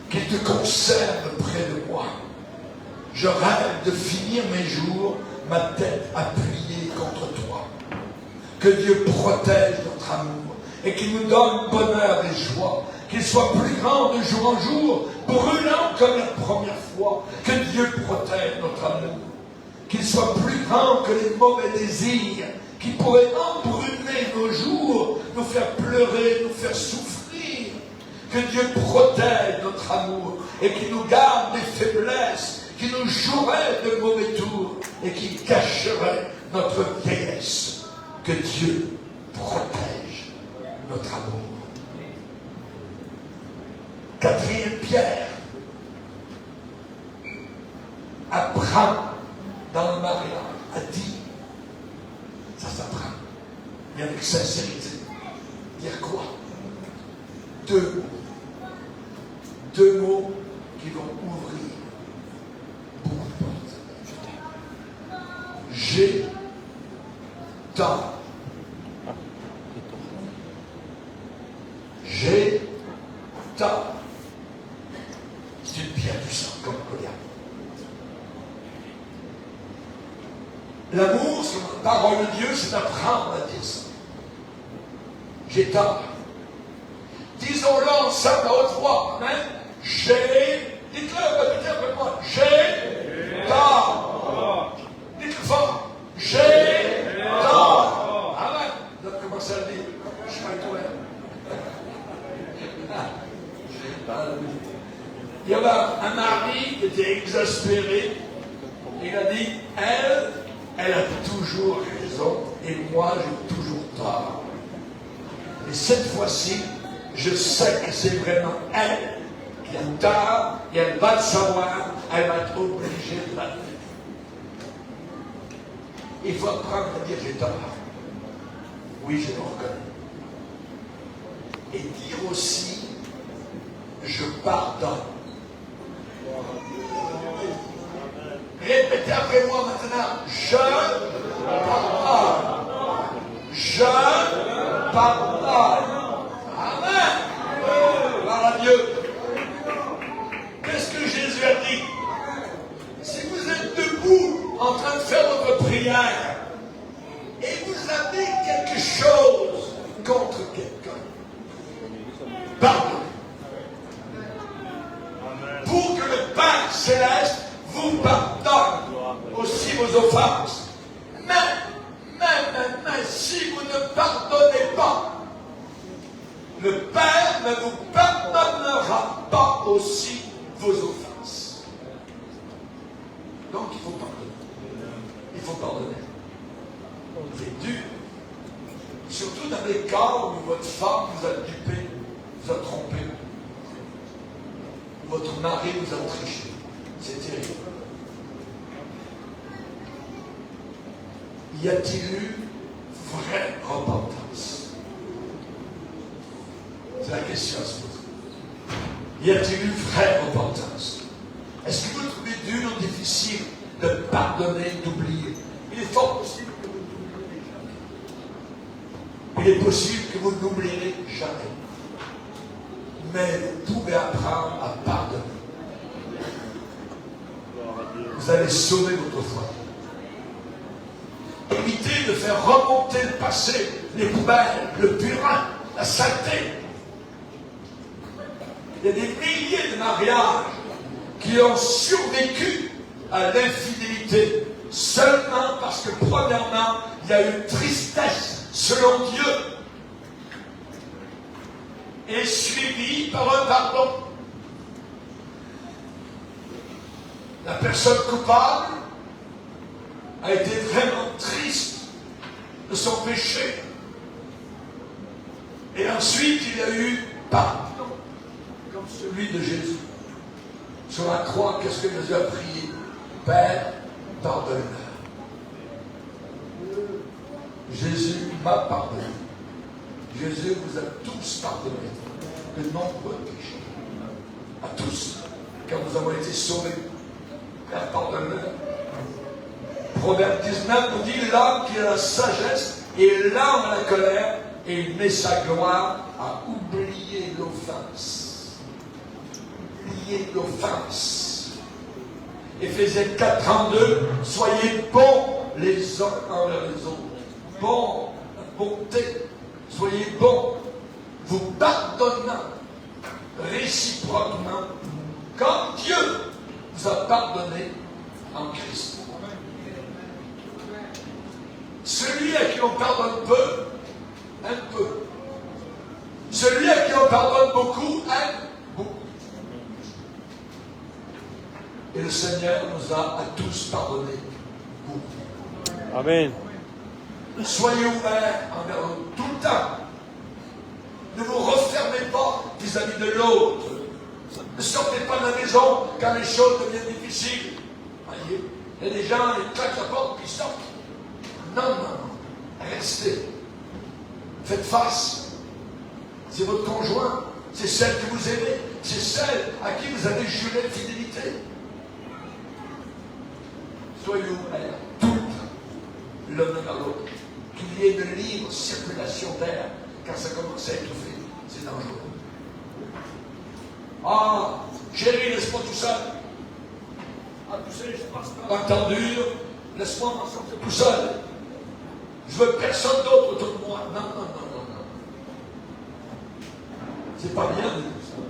Qu'il te conserve près de moi. Je rêve de finir mes jours, ma tête appuyée contre toi. Que Dieu protège notre amour et qu'il nous donne bonheur et joie. Qu'il soit plus grand de jour en jour, brûlant comme la première fois. Que Dieu protège notre amour. Qu'il soit plus grand que les mauvais désirs qui pourraient embrumer nos jours, nous faire pleurer, nous faire souffrir. Que Dieu protège notre amour et qu'il nous garde des faiblesses, qui nous jouerait de mauvais tours et qui cacherait notre vieillesse. Que Dieu protège notre amour. 4e Pierre apprend dans le mariage, a dit, ça s'apprend, mais avec sincérité. Dire quoi? 2 mots qui vont ouvrir beaucoup de portes. J'ai tort. J'ai tort. C'est une pierre du sang, comme Goliath. L'amour, c'est la parole de Dieu, c'est d'apprendre à dire ça. J'ai tort. Disons-le ensemble à haute voix. Amen. J'ai, dites-le, répétez un peu un mari qui était exaspéré. Il a dit, elle a toujours raison et moi j'ai toujours tort. Et cette fois-ci, je sais que c'est vraiment elle qui a tort et elle va le savoir, elle va être obligée de l'admettre. Il faut apprendre à dire j'ai tort. Oui, je le reconnais. Et dire aussi, je pardonne. Répétez après moi maintenant, je pardonne. Je pardonne. Amen. Gloire à Dieu. Qu'est-ce que Jésus a dit? Si vous êtes debout en train de faire votre prière et vous avez quelque chose contre quelqu'un, pardonnez. Pour que le Père Céleste vous pardonne aussi vos offenses. Mais si vous ne pardonnez pas, le Père ne vous pardonnera pas aussi vos offenses. Donc il faut pardonner. Il faut pardonner. C'est dur. Surtout dans les cas où votre femme vous a dupé, vous a trompé. Ou votre mari vous a triché. C'est terrible. Y a-t-il eu vraie repentance? C'est la question à se poser. Y a-t-il eu vraie repentance? Est-ce que vous trouvez dur ou difficile de pardonner, d'oublier? Il est fort possible que vous n'oubliez jamais. Il est possible que vous n'oublierez jamais. Mais vous pouvez apprendre à pardonner. Vous allez sauver votre foi. Évitez de faire remonter le passé, les poubelles, le purin, la saleté. Il y a des milliers de mariages qui ont survécu à l'infidélité seulement parce que, premièrement, il y a une tristesse selon Dieu et suivie par un pardon. La personne coupable a été vraiment triste de son péché. Et ensuite, il y a eu pardon, comme celui de Jésus. Sur la croix, qu'est-ce que Jésus a prié? Père, pardonne-leur. Jésus m'a pardonné. Jésus vous a tous pardonné de nombreux péchés. À tous. Quand nous avons été sauvés. Père, pardonne-leur. Proverbe 19 nous dit l'homme qui a la sagesse et l'homme à la colère et il met sa gloire à oublier l'offense. Oublier l'offense. Éphésiens 4:32, soyez bons les uns envers les autres. Bons, la bonté. Soyez bons, vous pardonnant réciproquement comme Dieu vous a pardonné en Christ. Celui à qui on pardonne peu, aime peu. Celui à qui on pardonne beaucoup, aime beaucoup. Et le Seigneur nous a à tous pardonné beaucoup. Amen. Soyez ouverts envers eux tout le temps. Ne vous refermez pas vis-à-vis de l'autre. Ne sortez pas de la maison quand les choses deviennent difficiles. Voyez, il y a des gens, ils claquent la porte et ils sortent. Non. Restez. Faites face. C'est votre conjoint. C'est celle que vous aimez. C'est celle à qui vous avez juré fidélité. Soyez ouverts tout le temps, l'un vers l'autre. Qu'il y ait une libre circulation d'air, car ça commence à étouffer. C'est dangereux. Ah, chérie, laisse-moi tout seul. Ah, tu sais, je passe par un temps dur. Laisse-moi m'en sortir tout seul. Je veux personne d'autre autour de moi. Non. C'est pas bien de dire ça.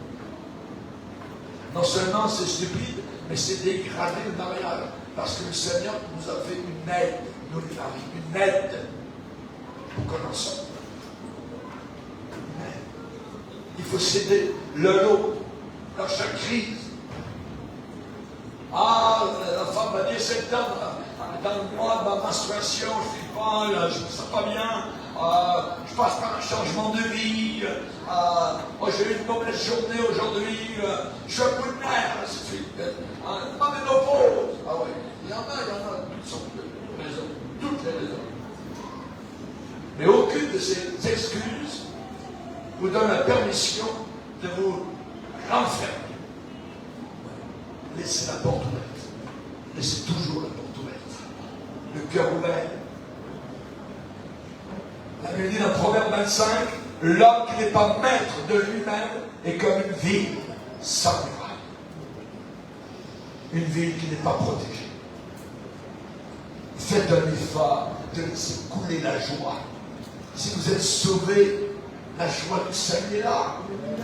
Non seulement c'est stupide, mais c'est dégrader le mariage. Parce que le Seigneur nous a fait une aide, nous les maris, une aide pour qu'on en sorte. Il faut s'aider l'un l'autre dans chaque crise. m'a dit septembre, dans le mois de ma menstruation, je suis pas, je me sens pas bien, je passe par un changement de vie, j'ai eu une mauvaise journée aujourd'hui, je suis un peu de nerfs, ainsi de suite. Ma ménopause. Ah oui, il y en a toutes sortes de raisons, toutes les raisons. Mais aucune de ces excuses vous donne la permission de vous renfermer. Laissez la porte ouverte. Laissez toujours la porte ouverte. Le cœur ouvert. La Bible dit dans Proverbe 25, l'homme qui n'est pas maître de lui-même est comme une ville sans muraille. Une ville qui n'est pas protégée. Faites un effort de laisser couler la joie. Si vous êtes sauvés, la joie du salut est là.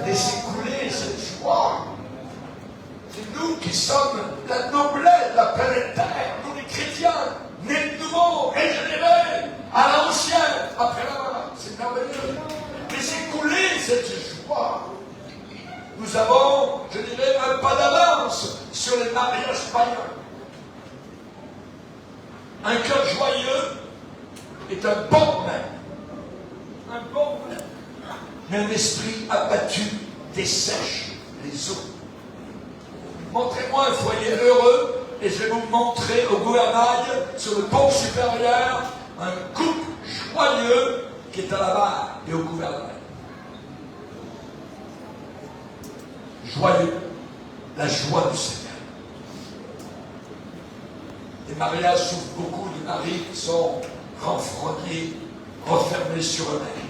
Laissez couler cette joie. C'est nous qui sommes la noblesse de la planète Terre, nous les chrétiens, nés de nouveau, régénérés, à l'ancienne, après la mort. C'est merveilleux. Laissez couler cette joie. Nous avons, je dirais, un pas d'avance sur les mariages païens. Un cœur joyeux est un bon même. Un bon même. Mais un esprit abattu dessèche les eaux. Montrez-moi un foyer heureux et je vais vous montrer au gouvernail, sur le pont supérieur, un couple joyeux qui est à la barre et au gouvernail. Joyeux, la joie du Seigneur. Les mariages souffrent beaucoup de maris qui sont renfrognés, refermés sur eux-mêmes.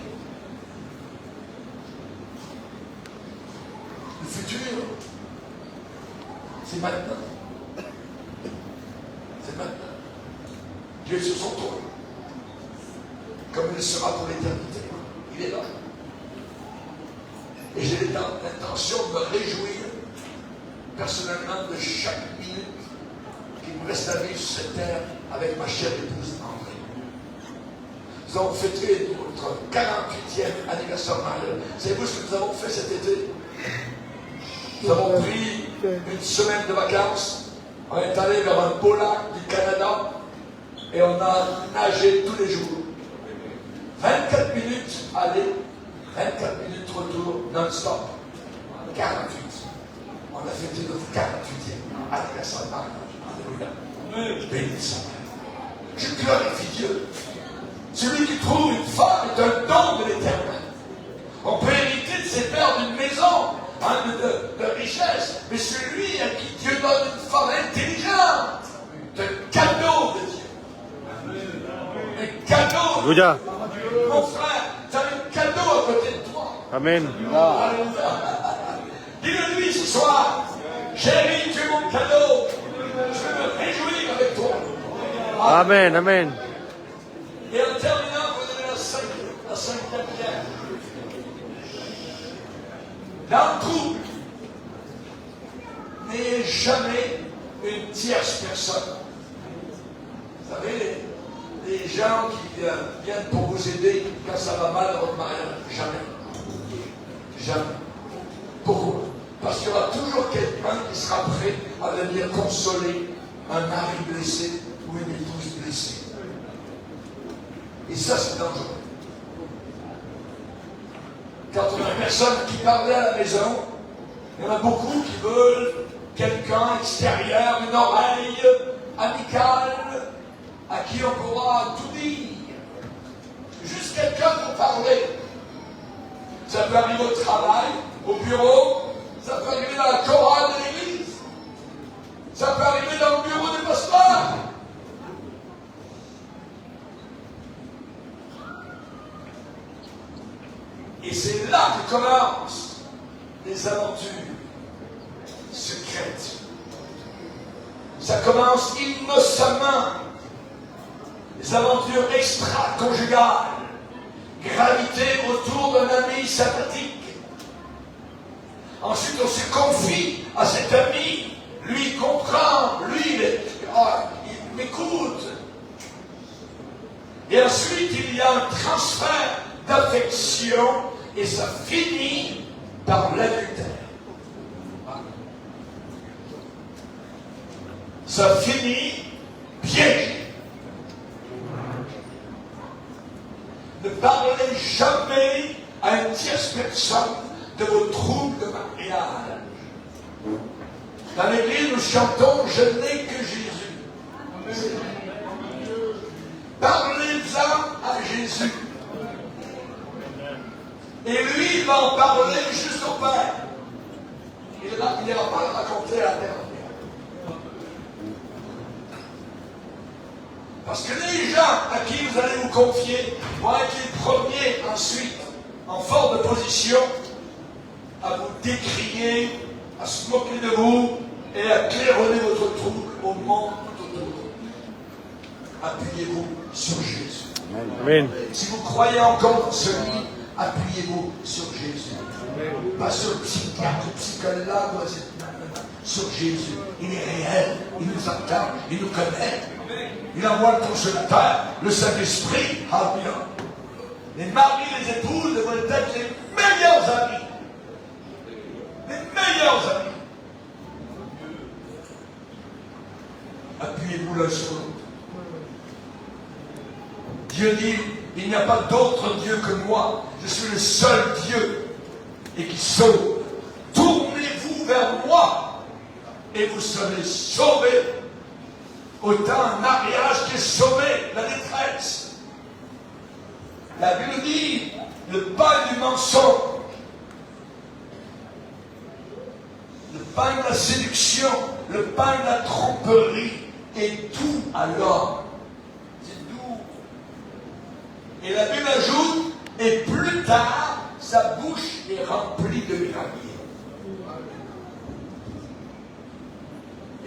Le futur, c'est maintenant. C'est maintenant. Dieu est sur son trône. Comme il sera pour l'éternité. Il est là. Et j'ai l'intention de me réjouir personnellement de chaque minute qui me reste à vivre sur cette terre avec ma chère épouse André. Nous avons fêté notre 48e anniversaire mariage. Savez-vous ce que nous avons fait cet été? Nous avons pris une semaine de vacances. On est allé vers un beau lac du Canada et on a nagé tous les jours. 24 minutes aller, 24 minutes retour, non-stop. 48. On a fêté notre 48e anniversaire de mariage. Alléluia. Je bénis son Père. Je glorifie Dieu. Celui qui trouve une femme est un don de l'Éternel. On peut hériter de ses pères d'une maison, de richesse, mais celui à qui Dieu donne une femme intelligente, c'est un cadeau de Dieu. Un cadeau. Alléluia. Mon frère, tu as un cadeau à côté de toi. Amen. Dis-le-lui ce soir, chérie, tu es mon cadeau. Je veux me réjouir avec toi. Amen. Amen. Et en terminant, vous donnez la cinquième pierre. Dans le trouble, n'ayez jamais une tierce personne. Vous savez, les gens qui viennent pour vous aider quand ça va mal dans votre mariage, jamais. Jamais. Pourquoi? Parce qu'il y aura toujours quelqu'un qui sera prêt à venir consoler un mari blessé ou une épouse blessée. Et ça, c'est dangereux. Quand on a personne qui parlait à la maison, il y en a beaucoup qui veulent quelqu'un extérieur, une oreille amicale, à qui on pourra tout dire. Juste quelqu'un pour parler. Ça peut arriver au travail, au bureau, ça peut arriver dans la chorale de l'église, ça peut arriver dans le bureau du pasteur. Et c'est là que commencent les aventures secrètes. Ça commence innocemment. Les aventures extra-conjugales. Graviter autour d'un ami sympathique. Ensuite, on se confie à cet ami. Lui, il comprend. Lui, il m'écoute. Et ensuite, il y a un transfert d'affection et ça finit par l'adultère. ça finit piégé. Ne parlez jamais à une tierce personne de vos troubles de mariage. Dans l'église, nous chantons « Je n'ai que Jésus ». Parlez-en à Jésus. Et lui, il va en parler juste au Père. Il n'ira pas le raconter à la terre. Parce que les gens à qui vous allez vous confier vont être les premiers ensuite, en forte de position, à vous décrier, à se moquer de vous et à claironner votre trouble au monde autour. Appuyez-vous sur Jésus. Amen. Si vous croyez encore dans ce lit, appuyez-vous sur Jésus. Pas sur le psychiatre, le psychologue, sur Jésus. Il est réel, il nous entend, il nous connaît. Il envoie le consolateur, le Saint-Esprit. Alléluia. Les maris, les épouses devraient être les meilleurs amis. Les meilleurs amis. Appuyez-vous l'un sur l'autre. Dieu dit, il n'y a pas d'autre Dieu que moi. Je suis le seul Dieu et qui sauve. Tournez-vous vers moi et vous serez sauvés. Autant un mariage qui est sauvé, la détresse. La Bible dit, le pain du mensonge, le pain de la séduction, le pain de la tromperie est doux à l'homme. C'est doux. Et la Bible ajoute, et plus tard, sa bouche est remplie de gravier.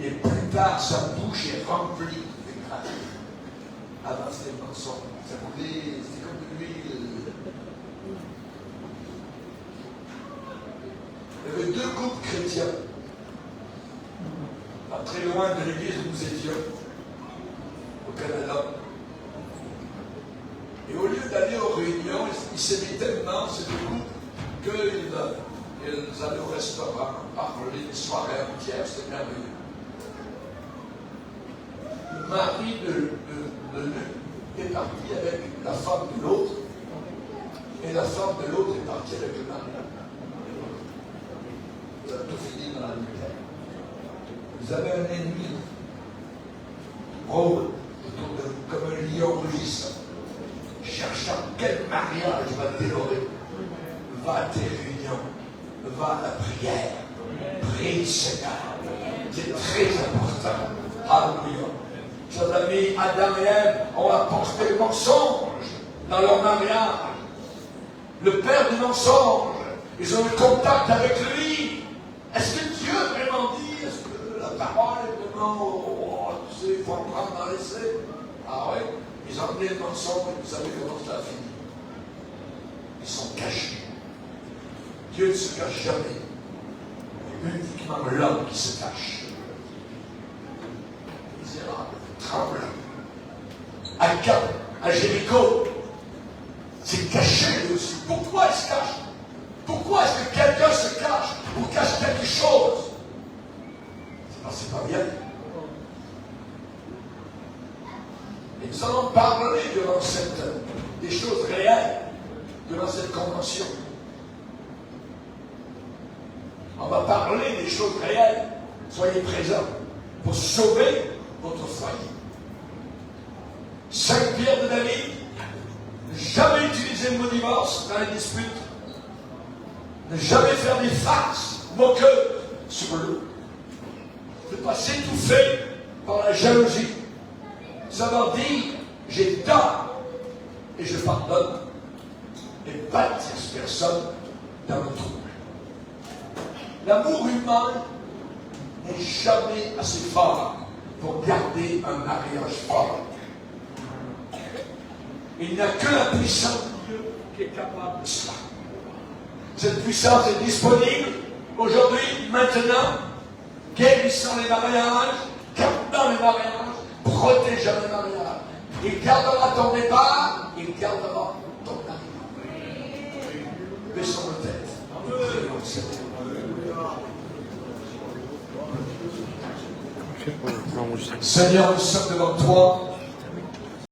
Et plus tard, sa bouche est remplie de gravier. Avant, c'était le mensonge. Ça coulait, c'était comme de l'huile. Il y avait deux groupes chrétiens. Pas très loin de l'église où nous étions, au Canada. Et au lieu d'aller aux réunions, ils s'aimaient tellement, ces deux groupes, qu'ils allaient au restaurant, parler des soirées entières, c'était merveilleux. Le mari de l'un est parti avec la femme de l'autre, et la femme de l'autre est partie avec le mari. Vous avez tout fini dans la lumière. Vous avez un ennemi rôde autour de vous, comme un lion rugissant, cherchant quel mariage va dévorer. Va à tes réunions, va à la prière, prie le Seigneur. C'est très important. Alléluia. Chers amis, Adam et Ève ont apporté le mensonge dans leur mariage. Le père du mensonge, ils ont eu contact avec lui. Est-ce que Dieu a vraiment dit? Est-ce que la parole est vraiment, tu sais, il faut en prendre dans l'essai? Ah oui, ils ont amené le mensonge et vous savez comment ça a fini. Ils sont cachés. Dieu ne se cache jamais. Uniquement l'homme qui se cache. Misérable, tremblant. Acab, à Jéricho, c'est caché lui aussi. Pourquoi il se cache? Pourquoi est-ce que quelqu'un se cache ou cache quelque chose? C'est parce que c'est pas bien. Et nous allons parler durant des choses réelles, durant cette convention. On va parler des choses réelles. Soyez présents pour sauver votre foyer. 5 pierres de David, ne jamais utiliser le mot divorce dans les disputes. Ne jamais faire des farces moqueuses sur l'autre. Ne pas s'étouffer par la jalousie. Savoir dire, j'ai tort et je pardonne. Et bâtir personne dans le trouble. L'amour humain n'est jamais assez fort pour garder un mariage fort. Il n'y a que la puissance de Dieu qui est capable de cela. Cette puissance est disponible aujourd'hui, maintenant, guérissant les mariages, gardant les mariages, protégeant les mariages. Il gardera ton départ, il gardera ton arrivée. Baissons nos têtes. Prions le Seigneur. Seigneur, nous sommes devant toi.